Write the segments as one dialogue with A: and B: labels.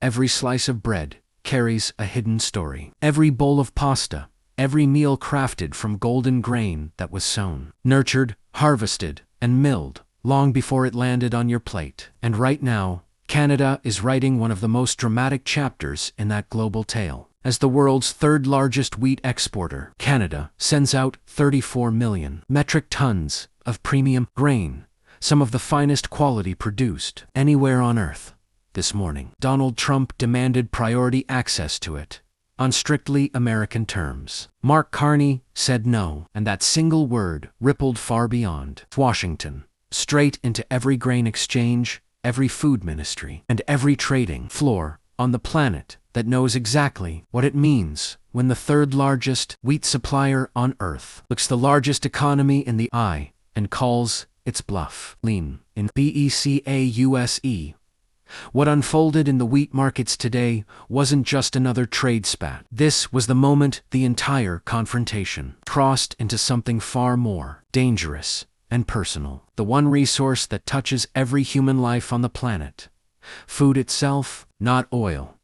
A: Every slice of bread carries a hidden story. Every bowl of pasta, every meal crafted from golden grain that was sown, nurtured, harvested, and milled long before it landed on your plate. And right now, Canada is writing one of the most dramatic chapters in that global tale. As the world's third-largest wheat exporter, Canada sends out 34 million metric tons of premium grain, some of the finest quality produced anywhere on Earth. This morning, Donald Trump demanded priority access to it, on strictly American terms. Mark Carney said no, and that single word rippled far beyond Washington, straight into every grain exchange, every food ministry, and every trading floor on the planet that knows exactly what it means when the third-largest wheat supplier on Earth looks the largest economy in the eye and calls its bluff. Lean in BECAUSE. What unfolded in the wheat markets today wasn't just another trade spat. This was the moment the entire confrontation crossed into something far more dangerous and personal. The one resource that touches every human life on the planet. Food itself, not oil.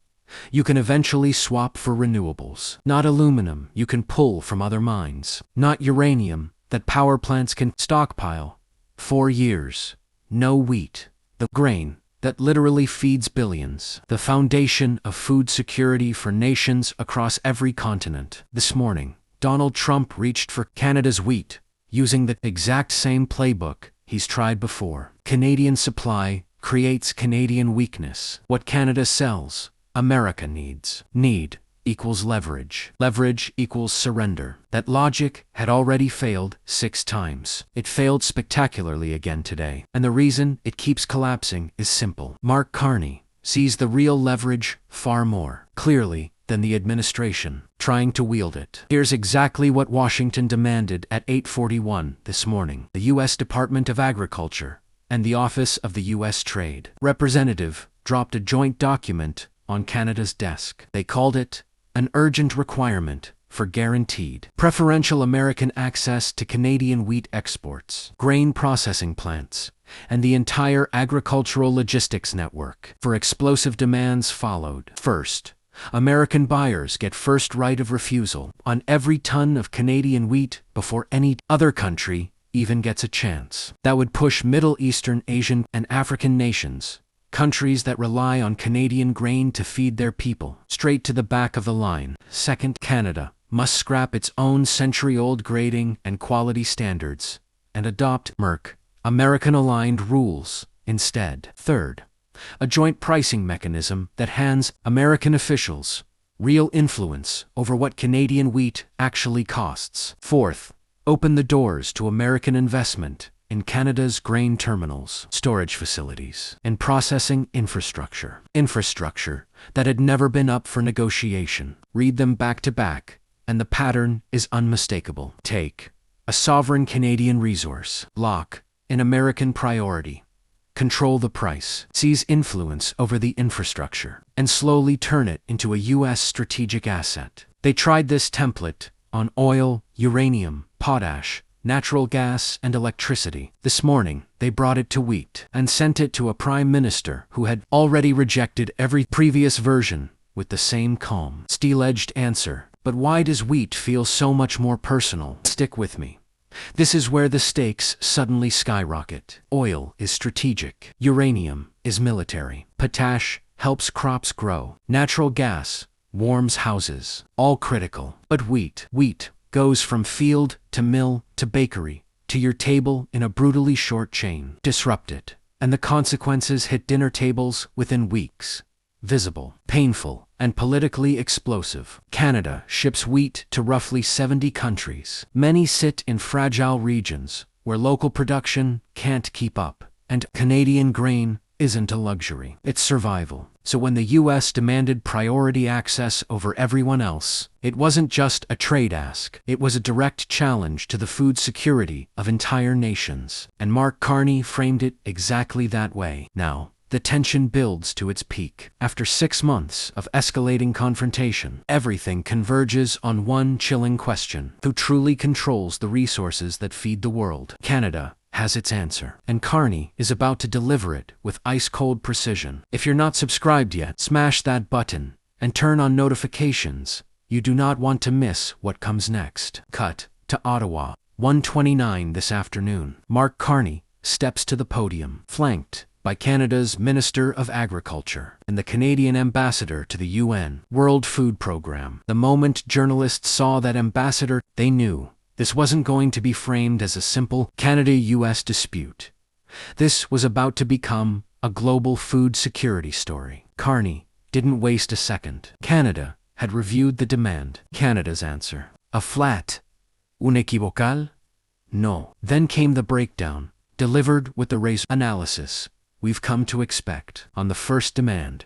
A: You can eventually swap for renewables. Not aluminum you can pull from other mines. Not uranium that power plants can stockpile. 4 years. No wheat. The grain that literally feeds billions. The foundation of food security for nations across every continent. This morning, Donald Trump reached for Canada's wheat, using the exact same playbook he's tried before. Canadian supply creates Canadian weakness. What Canada sells, America needs. Need equals leverage. Leverage equals surrender. That logic had already failed 6 times. It failed spectacularly again today. And the reason it keeps collapsing is simple. Mark Carney sees the real leverage far more clearly than the administration trying to wield it. Here's exactly what Washington demanded at 8:41 this morning. The U.S. Department of Agriculture and the Office of the U.S. Trade Representative dropped a joint document on Canada's desk. They called it an urgent requirement for guaranteed preferential American access to Canadian wheat exports, grain processing plants, and the entire agricultural logistics network. For explosive demands followed. First, American buyers get first right of refusal on every ton of Canadian wheat before any other country even gets a chance. That would push Middle Eastern, Asian, and African nations, countries that rely on Canadian grain to feed their people, straight to the back of the line. Second, Canada must scrap its own century-old grading and quality standards and adopt American-aligned rules instead. Third, a joint pricing mechanism that hands American officials real influence over what Canadian wheat actually costs. Fourth, open the doors to American investment in Canada's grain terminals, storage facilities, and processing infrastructure. Infrastructure that had never been up for negotiation. Read them back to back, and the pattern is unmistakable. Take a sovereign Canadian resource, lock an American priority, control the price, seize influence over the infrastructure, and slowly turn it into a U.S. strategic asset. They tried this template on oil, uranium, potash, natural gas, and electricity. This morning, they brought it to wheat and sent it to a prime minister who had already rejected every previous version with the same calm, steel-edged answer. But why does wheat feel so much more personal? Stick with me. This is where the stakes suddenly skyrocket. Oil is strategic. Uranium is military. Potash helps crops grow. Natural gas warms houses. All critical. But wheat goes from field to mill to bakery to your table in a brutally short chain. Disrupt it, and the consequences hit dinner tables within weeks. Visible, painful, and politically explosive. Canada ships wheat to roughly 70 countries. Many sit in fragile regions where local production can't keep up, and Canadian grain isn't a luxury, it's survival. So when the U.S. demanded priority access over everyone else, it wasn't just a trade ask, it was a direct challenge to the food security of entire nations. And Mark Carney framed it exactly that way. Now, the tension builds to its peak. After 6 months of escalating confrontation, everything converges on one chilling question: who truly controls the resources that feed the world? Canada has its answer, and Carney is about to deliver it with ice-cold precision. If you're not subscribed yet, smash that button and turn on notifications. You do not want to miss what comes next. Cut to Ottawa, 1:29 this afternoon. Mark Carney steps to the podium, flanked by Canada's Minister of Agriculture and the Canadian ambassador to the UN World Food Programme. The moment journalists saw that ambassador, they knew this wasn't going to be framed as a simple Canada-US dispute. This was about to become a global food security story. Carney didn't waste a second. Canada had reviewed the demand. Canada's answer: a flat, unequivocal, no. Then came the breakdown, delivered with the razor analysis we've come to expect. On the first demand,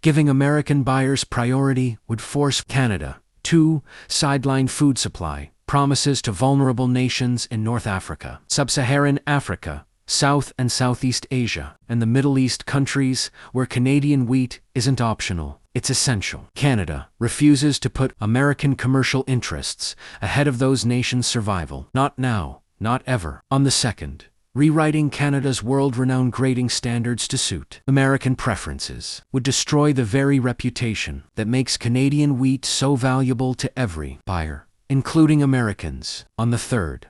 A: giving American buyers priority would force Canada to sideline food supply promises to vulnerable nations in North Africa, Sub-Saharan Africa, South and Southeast Asia, and the Middle East countries where Canadian wheat isn't optional, it's essential. Canada refuses to put American commercial interests ahead of those nations' survival. Not now, not ever. On the second, rewriting Canada's world-renowned grading standards to suit American preferences would destroy the very reputation that makes Canadian wheat so valuable to every buyer, including Americans. On the third,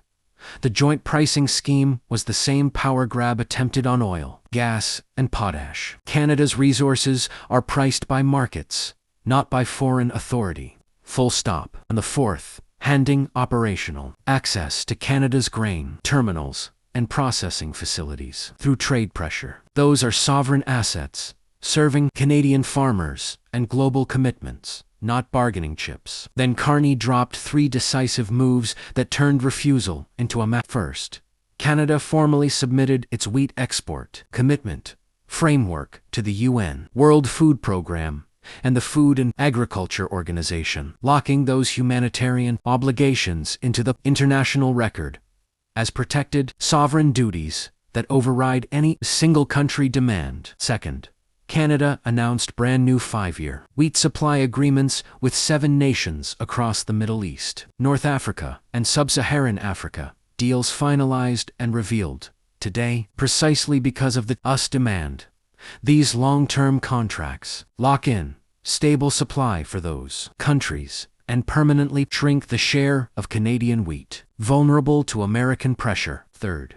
A: the joint pricing scheme was the same power grab attempted on oil, gas, and potash. Canada's resources are priced by markets, not by foreign authority. Full stop. On the fourth, handing operational access to Canada's grain terminals and processing facilities through trade pressure. Those are sovereign assets, serving Canadian farmers and global commitments, not bargaining chips. Then Carney dropped 3 decisive moves that turned refusal into a match. First, Canada formally submitted its wheat export commitment framework to the UN World Food Programme and the Food and Agriculture Organization, locking those humanitarian obligations into the international record as protected sovereign duties that override any single country demand. Second, Canada announced brand new 5-year wheat supply agreements with 7 nations across the Middle East, North Africa, and Sub-Saharan Africa. Deals finalized and revealed today precisely because of the US demand. These long-term contracts lock in stable supply for those countries and permanently shrink the share of Canadian wheat vulnerable to American pressure. Third,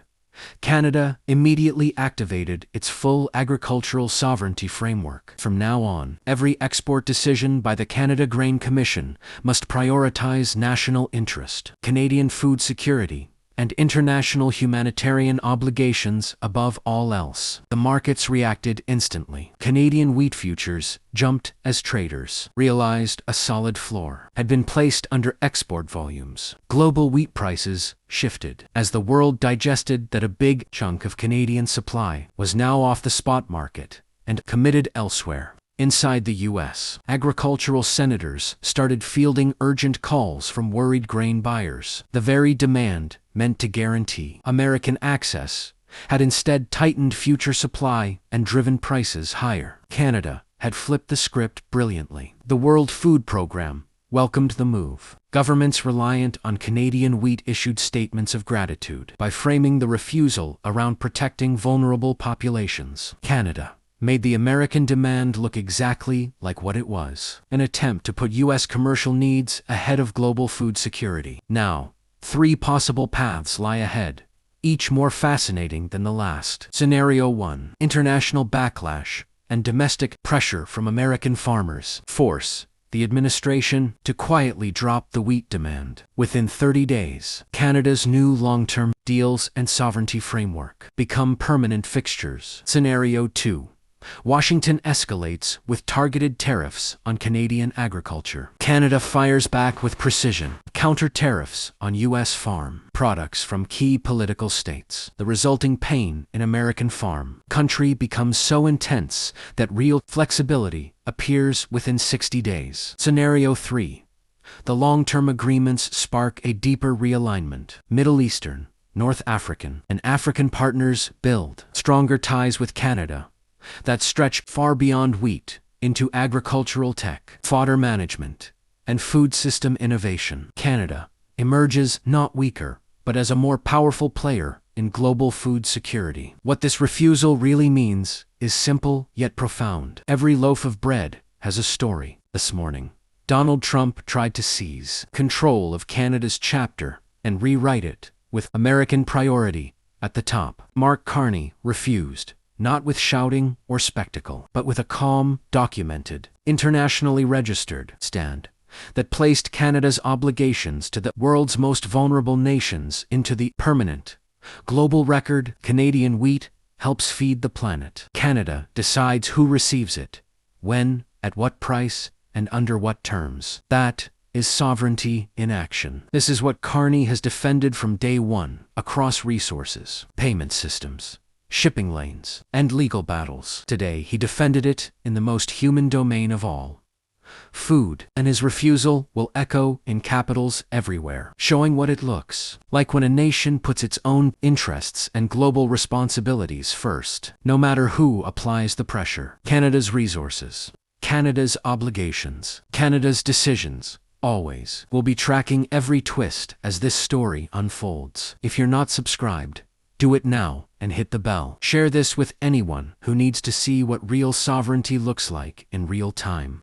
A: Canada immediately activated its full agricultural sovereignty framework. From now on, every export decision by the Canada Grain Commission must prioritize national interest, Canadian food security, and international humanitarian obligations above all else. The markets reacted instantly. Canadian wheat futures jumped as traders realized a solid floor had been placed under export volumes. Global wheat prices shifted as the world digested that a big chunk of Canadian supply was now off the spot market and committed elsewhere. Inside the U.S., agricultural senators started fielding urgent calls from worried grain buyers. The very demand meant to guarantee American access had instead tightened future supply and driven prices higher. Canada had flipped the script brilliantly. The World Food Programme welcomed the move. Governments reliant on Canadian wheat issued statements of gratitude by framing the refusal around protecting vulnerable populations. Canada made the American demand look exactly like what it was, an attempt to put U.S. commercial needs ahead of global food security. Now, 3 possible paths lie ahead, each more fascinating than the last. Scenario 1. International backlash and domestic pressure from American farmers force the administration to quietly drop the wheat demand. Within 30 days, Canada's new long-term deals and sovereignty framework become permanent fixtures. Scenario 2. Washington escalates with targeted tariffs on Canadian agriculture. Canada fires back with precision, counter tariffs on U.S. farm products from key political states. The resulting pain in American farm country becomes so intense that real flexibility appears within 60 days. Scenario 3. The long-term agreements spark a deeper realignment. Middle Eastern, North African, and African partners build stronger ties with Canada that stretch far beyond wheat into agricultural tech, fodder management, and food system innovation. Canada emerges not weaker, but as a more powerful player in global food security. What this refusal really means is simple yet profound. Every loaf of bread has a story. This morning, Donald Trump tried to seize control of Canada's chapter and rewrite it, with American priority at the top. Mark Carney refused, not with shouting or spectacle, but with a calm, documented, internationally registered stand that placed Canada's obligations to the world's most vulnerable nations into the permanent global record. Canadian wheat helps feed the planet. Canada decides who receives it, when, at what price, and under what terms. That is sovereignty in action. This is what Carney has defended from day one, across resources, payment systems, shipping lanes, and legal battles. Today, he defended it in the most human domain of all, food, and his refusal will echo in capitals everywhere, showing what it looks like when a nation puts its own interests and global responsibilities first, no matter who applies the pressure. Canada's resources, Canada's obligations, Canada's decisions, always will be tracking every twist as this story unfolds. If you're not subscribed, do it now and hit the bell. Share this with anyone who needs to see what real sovereignty looks like in real time.